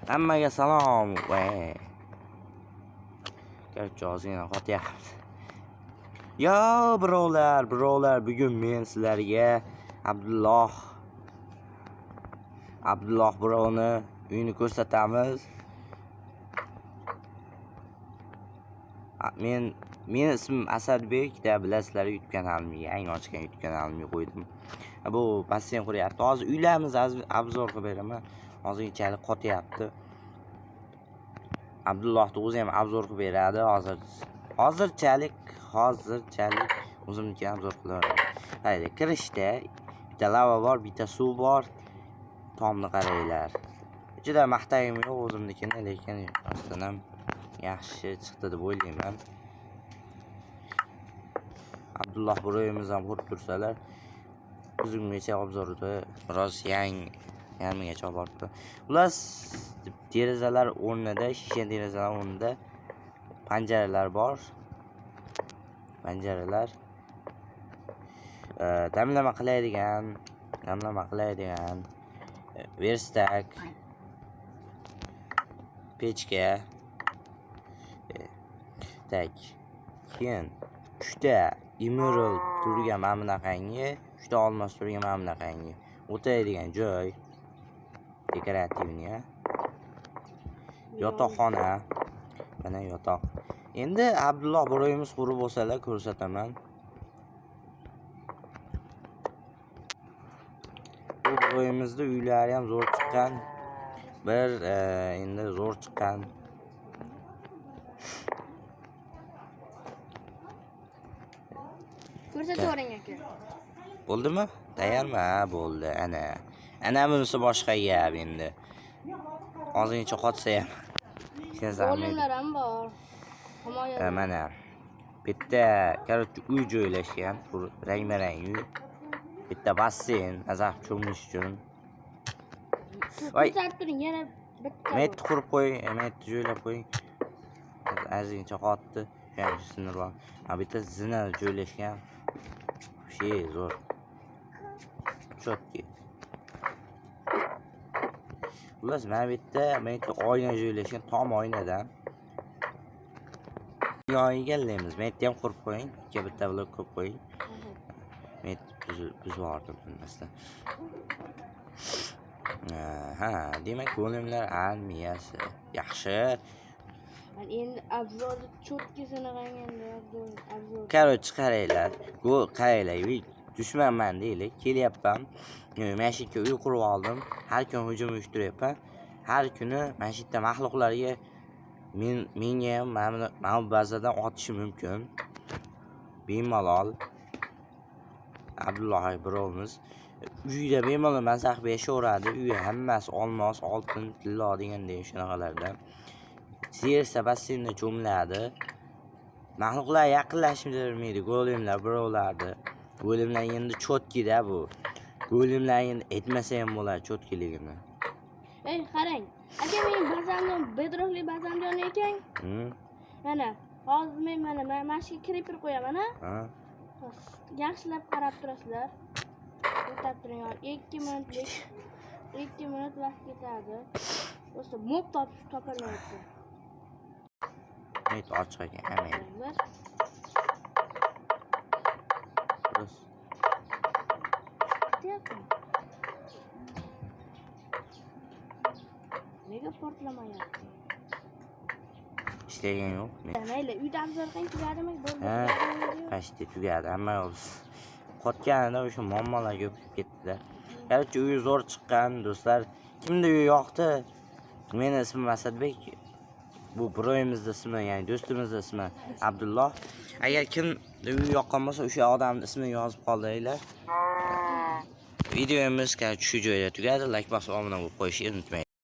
Hammaga salom. Garchi ozgina qotyapti. Yo birovlar, bugun men sizlarga Abdulloh birovni uyini ko'rsatamiz. Men ismim Asadbek deb bilasizlar, YouTube kanalimga yangi ochgan YouTube kanalimga qo'ydim. Bu basseyn quryapti. Hozir uylarimiz obzor qilib beraman. Hozirchalik qotyapti. Abdullohni o'zi ham obzor qilib beradi. Hozirchalik o'zimniki obzor qilaman. Haydi, kirishda bitta lava bor, bitta suv bor. Tomni qaranglar. Juda maqtagim yo'q o'zimnikini, lekin rostdan ham yaxshi chiqdi deb o'ylayman. Abdulloh birovimiz ham ko'rib tursalar, o'zimgacha obzorda biroz yarmigacha olib boribdi. Xullas, derazalar o'rnida, shisha derazalar o'rnida panjaralar bor. Panjaralar damlama qiladigan verstak, pechka, keyin 3 ta emerald turgan mana bunaqangi, 3 ta olmos turgan mana bunaqangi o'taydigan joy, dekorativniya, yotoqxona, mana yotoq. Endi Abdulloh birovimiz qurib bo'lsalar ko'rsataman. Bu birovimizning uylari ham zo'r chiqqan. Endi zo'r chiqqan. Ko'rsatavering aka. Bo'ldimi? Tayyormi? Ha, bo'ldi. Ana bunisi boshqa gap endi. Ozgincha qotsa ham. O'limlar ham bor. Mana bitta uy joylashgan, rang-barang uy. Bitta basseyn, azab cho'milish uchun. Ko'rsatib yana bitta. Met qurib qo'y, met joylab qo'y. Ozgincha qotdi. Yaxshi sinir bor. Bitta zina joylashgan. Zo'r. Chotki. Xullas, mana bitta oyna joylashgan, tom oynadan. Yo'q egallaymiz. Metni ham qurib qo'ying. Bitta blok qurib qo'ying. Met buzib yubordim bilmasdan. Demak, bo'limlar armiyasi. Yaxshi. Endi obzorni cho'tkisini qilganda obzor. Короче, qaranglar. Qaranglar. Dushmanman deylik. Kelyapman. Mana shu yerga uy qurib oldim. Har kun hujum uyushtiryapman. Har kuni mana shu yerda mahluqlarga menga ham mana bu bazadan otishi mumkin. Bemalol. Abdulloh birovimiz uyda bemalol mazax yashayveradi. Uyi hammasi olmos, oltin, tillo degandek shunaqalardan. Zersa basseynda cho'miladi. Mahluqlar yaqinlashmaydi, go'limlar birovlarni. Go'limlar endi cho'tkida bu. Go'limlar endi aytmasa ham bo'ladi cho'tkiligini. Qarang. Aka, men bazamni bedrockli bazamni yon ekan. Mana, hozir men mana shu creeper qo'yaman, ha? Yaxshilab qarab turasizlar. O'tab turing. 2 minut vaqt ketadi. Do'stlar, mob topilmayapti. Met ochiq ekan, hamma. Nega portlamayapti? Ishlagan yo'q. Mayli, uyda obzor qilib tugadimi? Qashti tugadi, hamma yo'q. Qotganida o'sha muammolar ko'payib ketdi-da. Garchi uyi zo'r chiqqan, do'stlar. Kimda uyi yoqdi? Meni ismim Asadbek. Bu birovimizning ismi, ya'ni do'stimizning ismi Abdulloh. Agar kim uyi yoqqan bo'lsa, o'sha odamning ismini yozib qoldiringlar. Videomiz shu joyda tugadi. Like bosib, obuna bo'lib qo'yishni unutmang.